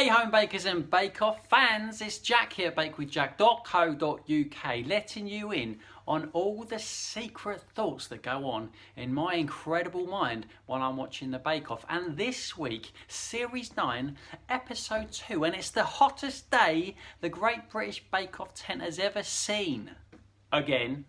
Hey home bakers and bake-off fans, it's Jack here, bakewithjack.co.uk, letting you in on all the secret thoughts that go on in my incredible mind while I'm watching the bake-off. And this week, Series 9, Episode 2, and it's the hottest day the Great British Bake-Off tent has ever seen. Again.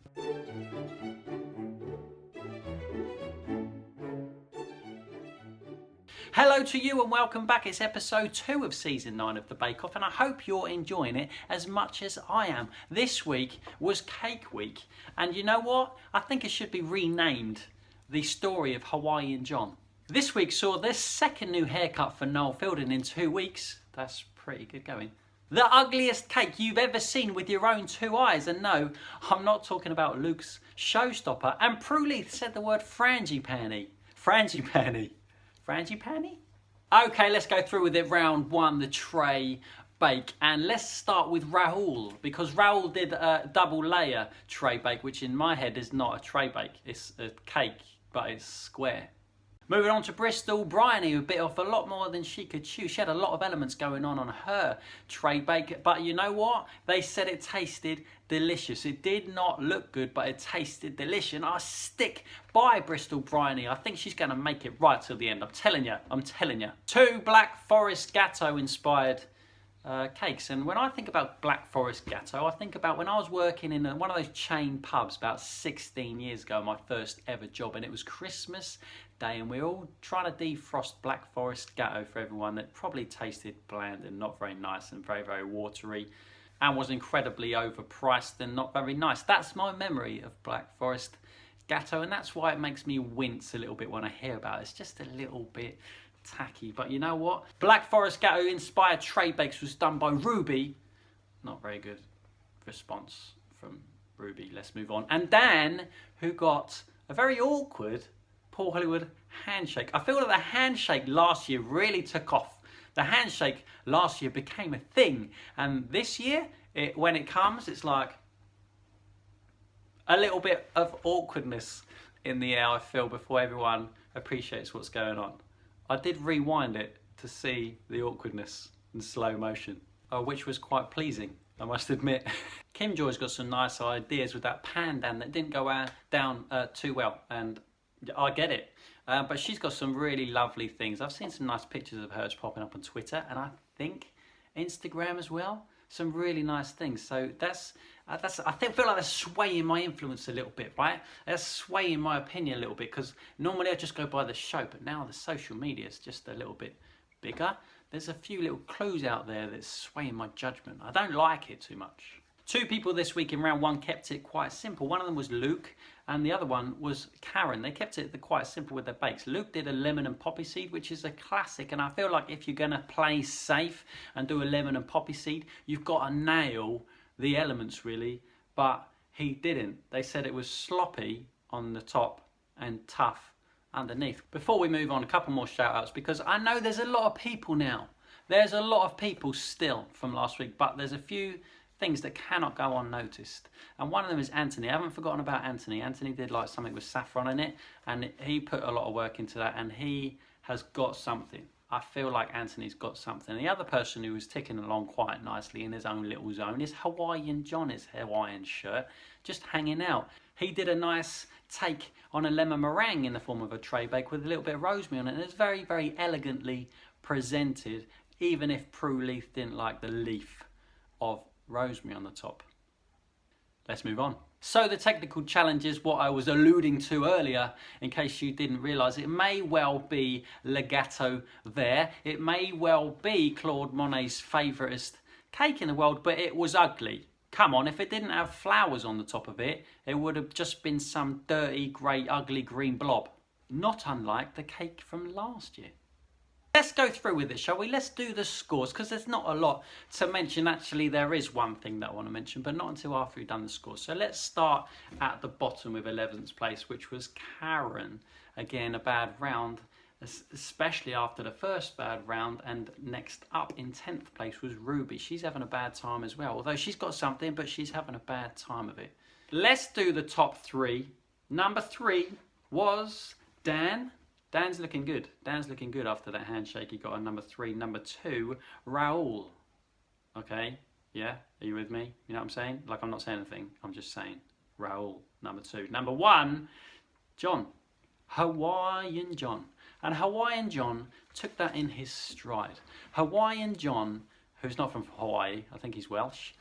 Hello to you and welcome back. It's episode 2 of season 9 of the Bake Off and I hope you're enjoying it as much as I am. This week was Cake Week and you know what? I think it should be renamed The Story of Hawaiian John. This week saw the second new haircut for Noel Fielding in 2 weeks. That's pretty good going. The ugliest cake you've ever seen with your own 2 eyes. And no, I'm not talking about Luke's showstopper. And Prue Leith said the word frangipani. Frangipani. Frangipani? Okay, let's go through with it. Round 1, the tray bake. And let's start with Raoul, because Raoul did a double layer tray bake, which in my head is not a tray bake. It's a cake, but it's square. Moving on to Bristol, Bryony, who bit off a lot more than she could chew. She had a lot of elements going on her tray bake, but you know what? They said it tasted delicious. It did not look good, but it tasted delicious. And I stick by Bristol Bryony. I think she's going to make it right till the end. I'm telling you. 2 Black Forest Gâteau inspired cakes. And when I think about Black Forest Gâteau, I think about when I was working in one of those chain pubs about 16 years ago, my first ever job, and it was Christmas Day, and we were all trying to defrost Black Forest Gâteau for everyone that probably tasted bland and not very nice and very, very watery and was incredibly overpriced and not very nice. That's my memory of Black Forest Gâteau, and that's why it makes me wince a little bit when I hear about it. It's just a little bit tacky, but you know what? Black Forest Gâteau inspired tray bakes was done by Ruby. Not very good response from Ruby. Let's move on. And Dan, who got a very awkward Paul Hollywood handshake. I feel like the handshake last year really took off. The handshake last year became a thing, and this year, when it comes, it's like a little bit of awkwardness in the air, I feel, before everyone appreciates what's going on. I did rewind it to see the awkwardness in slow motion, which was quite pleasing, I must admit. Kim Joy's got some nice ideas with that pandan that didn't go down too well, and I get it. But she's got some really lovely things. I've seen some nice pictures of hers popping up on Twitter, and I think Instagram as well. Some really nice things. So I feel like that's swaying my influence a little bit, right? That's swaying my opinion a little bit, because normally I just go by the show, but now the social media is just a little bit bigger. There's a few little clues out there that's swaying my judgment. I don't like it too much. 2 people this week in round 1 kept it quite simple. One of them was Luke and the other one was Karen. They kept it quite simple with their bakes. Luke did a lemon and poppy seed, which is a classic, and I feel like if you're going to play safe and do a lemon and poppy seed, you've got to nail the elements really, but he didn't. They said it was sloppy on the top and tough underneath. Before we move on, a couple more shout outs, because I know there's a lot of people now. There's a lot of people still from last week, but there's a few things that cannot go unnoticed, and one of them is Anthony. I haven't forgotten about Anthony. Anthony did like something with saffron in it, and he put a lot of work into that, and he has got something. I feel like Anthony's got something. The other person who was ticking along quite nicely in his own little zone is Hawaiian John. His Hawaiian shirt, just hanging out. He did a nice take on a lemon meringue in the form of a tray bake with a little bit of rosemary on it, and it's very, very elegantly presented, even if Prue Leith didn't like the leaf of rosemary on the top. Let's move on. So the technical challenge is what I was alluding to earlier, in case you didn't realise. It may well be Legato there. It may well be Claude Monet's favouriteest cake in the world, but it was ugly. Come on, if it didn't have flowers on the top of it, it would have just been some dirty, grey, ugly green blob. Not unlike the cake from last year. Let's go through with it, shall we? Let's do the scores, because there's not a lot to mention. Actually, there is one thing that I want to mention, but not until after we've done the scores. So let's start at the bottom with 11th place, which was Karen. Again, a bad round, especially after the first bad round. And next up in 10th place was Ruby. She's having a bad time as well. Although she's got something, but she's having a bad time of it. Let's do the top 3. Number 3 was Dan. Dan's looking good. Dan's looking good after that handshake. He got a number 3. Number 2, Raul. Okay, yeah, are you with me? You know what I'm saying? Like, I'm not saying anything. I'm just saying Raul, number 2. Number 1, John. Hawaiian John. And Hawaiian John took that in his stride. Hawaiian John, who's not from Hawaii, I think he's Welsh,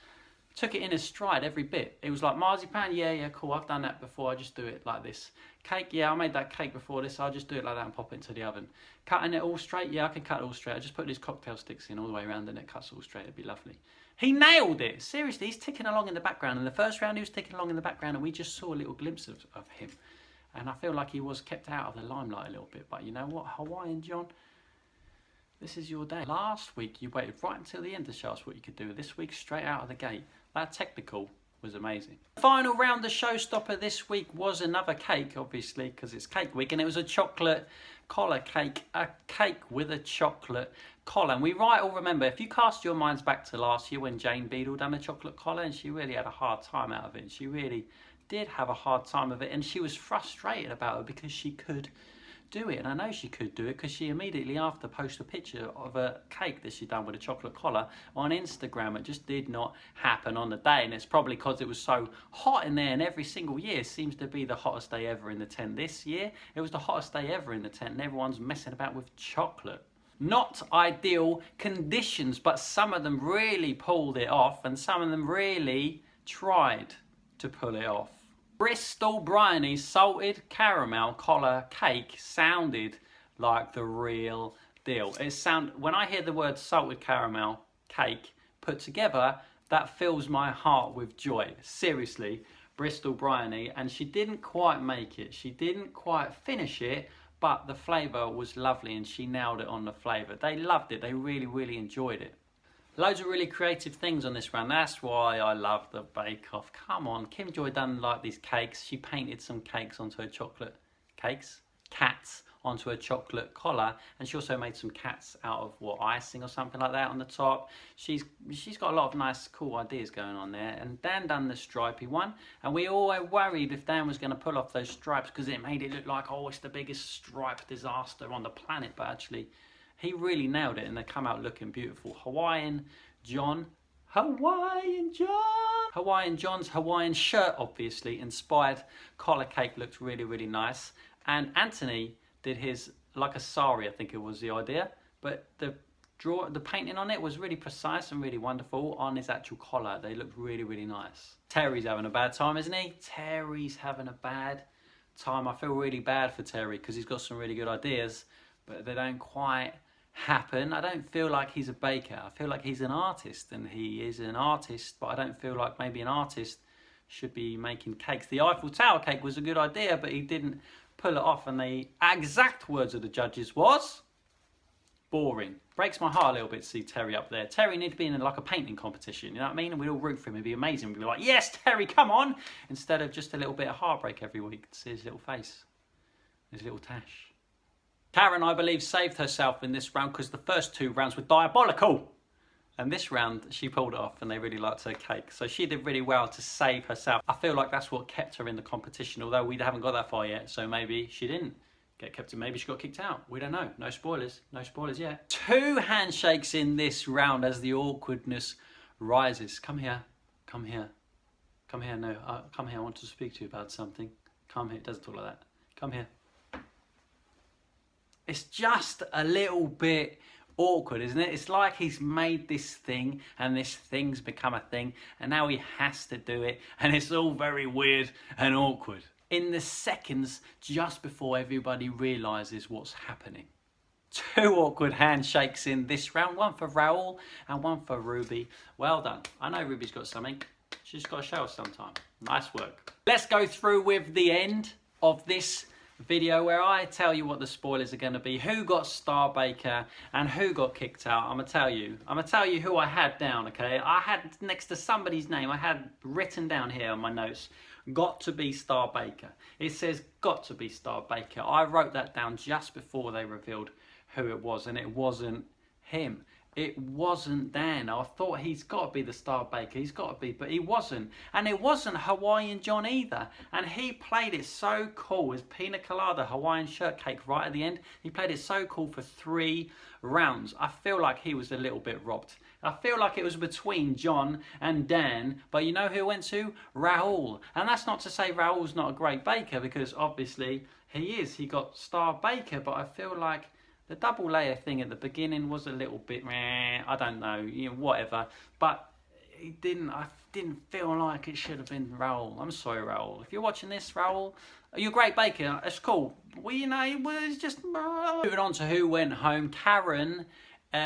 took it in his stride every bit. It was like, marzipan, yeah, cool, I've done that before, I just do it like this. Cake, yeah, I made that cake before this, I'll just do it like that and pop it into the oven. Cutting it all straight, yeah, I can cut it all straight. I just put these cocktail sticks in all the way around and it cuts all straight, it'd be lovely. He nailed it, seriously, he's ticking along in the background. In the first round, he was ticking along in the background and we just saw a little glimpse of him. And I feel like he was kept out of the limelight a little bit. But you know what, Hawaiian John, this is your day. Last week, you waited right until the end to show us what you could do. This week, straight out of the gate. That technical was amazing. Final round, the showstopper this week was another cake, obviously, because it's cake week. And it was a chocolate collar cake. A cake with a chocolate collar. And we all remember, if you cast your minds back to last year when Jane Beadle done a chocolate collar, and she really had a hard time out of it. She really did have a hard time of it, and she was frustrated about it because she could do it, and I know she could do it because she immediately after posted a picture of a cake that she'd done with a chocolate collar on Instagram. It just did not happen on the day, and it's probably because it was so hot in there, and every single year seems to be the hottest day ever in the tent. This year it was the hottest day ever in the tent, and everyone's messing about with chocolate. Not ideal conditions, but some of them really pulled it off, and some of them really tried to pull it off. Bristol Bryony's salted caramel collar cake sounded like the real deal. When I hear the word salted caramel cake put together, that fills my heart with joy. Seriously, Bristol Bryony, and she didn't quite make it. She didn't quite finish it, but the flavour was lovely and she nailed it on the flavour. They loved it. They really, really enjoyed it. Loads of really creative things on this round. That's why I love the Bake Off. Come on, Kim Joy done like these cakes. She painted some cakes onto a chocolate cats onto a chocolate collar, and she also made some cats out of icing or something like that on the top. She's got a lot of nice, cool ideas going on there. And Dan done the stripy one, and we all were worried if Dan was going to pull off those stripes because it made it look like, oh, it's the biggest stripe disaster on the planet, but actually he really nailed it and they come out looking beautiful. Hawaiian John's Hawaiian shirt, obviously, inspired collar cake looked really, really nice. And Anthony did his, like a sari, I think it was the idea. But the painting on it was really precise and really wonderful on his actual collar. They looked really, really nice. Terry's having a bad time, isn't he? Terry's having a bad time. I feel really bad for Terry because he's got some really good ideas, but they don't quite happen. I don't feel like he's a baker. I feel like he's an artist, and he is an artist, but I don't feel like maybe an artist should be making cakes. The Eiffel Tower cake was a good idea, but he didn't pull it off, and the exact words of the judges was boring. Breaks my heart a little bit to see Terry up there. Terry needs to be in like a painting competition, you know what I mean? And we'd all root for him. It'd be amazing. We'd be like, yes, Terry, come on! Instead of just a little bit of heartbreak every week to see his little face, his little tash. Karen, I believe, saved herself in this round because the first 2 rounds were diabolical. And this round, she pulled it off and they really liked her cake. So she did really well to save herself. I feel like that's what kept her in the competition, although we haven't got that far yet. So maybe she didn't get kept in. Maybe she got kicked out. We don't know. No spoilers. No spoilers yet. 2 handshakes in this round as the awkwardness rises. Come here. Come here. Come here. No, come here. I want to speak to you about something. Come here. It doesn't talk like that. Come here. It's just a little bit awkward, isn't it? It's like he's made this thing and this thing's become a thing and now he has to do it and it's all very weird and awkward. In the seconds just before everybody realises what's happening. 2 awkward handshakes in this round, one for Raul and one for Ruby. Well done. I know Ruby's got something. She's got to show us sometime. Nice work. Let's go through with the end of this video where I tell you what the spoilers are going to be, who got Star Baker and who got kicked out. I'm going to tell you who I had down, okay? I had next to somebody's name, I had written down here on my notes, got to be Star Baker. It says got to be Star Baker. I wrote that down just before they revealed who it was, and it wasn't him. it wasn't Dan. I thought he's got to be the star baker. He's got to be, but he wasn't. And it wasn't Hawaiian John either. And he played it so cool. His pina colada Hawaiian shirt cake right at the end. He played it so cool for 3 rounds. I feel like he was a little bit robbed. I feel like it was between John and Dan. But you know who went to? Raul. And that's not to say Raul's not a great baker, because obviously he is. He got star baker. But I feel like the double layer thing at the beginning was a little bit meh, I don't know, whatever. But I didn't feel like it should have been Raul. I'm sorry, Raul. If you're watching this, Raul, you're a great baker. It's cool. Well, it was just... Moving on to who went home. Karen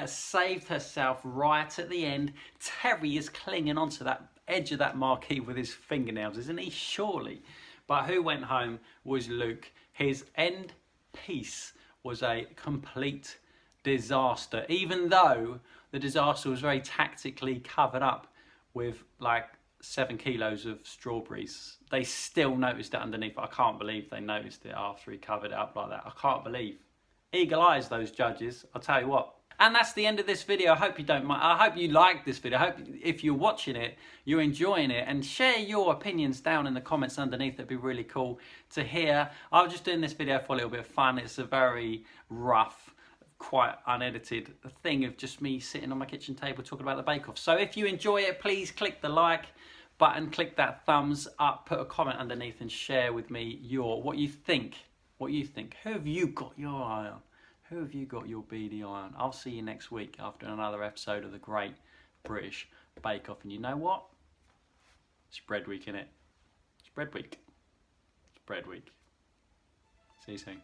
saved herself right at the end. Terry is clinging onto that edge of that marquee with his fingernails, isn't he? Surely. But who went home was Luke. His end piece was a complete disaster, even though the disaster was very tactically covered up with like 7 kilos of strawberries. They still noticed it underneath. I can't believe they noticed it after he covered it up like that. I can't believe. Eagle eyes, those judges, I'll tell you what. And that's the end of this video. I hope you don't mind. I hope you liked this video. I hope if you're watching it, you're enjoying it. And share your opinions down in the comments underneath. That'd be really cool to hear. I was just doing this video for a little bit of fun. It's a very rough, quite unedited thing of just me sitting on my kitchen table talking about the Bake Off. So if you enjoy it, please click the like button, click that thumbs up, put a comment underneath and share with me what you think. What you think. Who have you got your eye on? Who have you got your beady eye on? I'll see you next week after another episode of the Great British Bake Off. And you know what? It's bread week, innit? It's bread week. It's bread week. See you soon.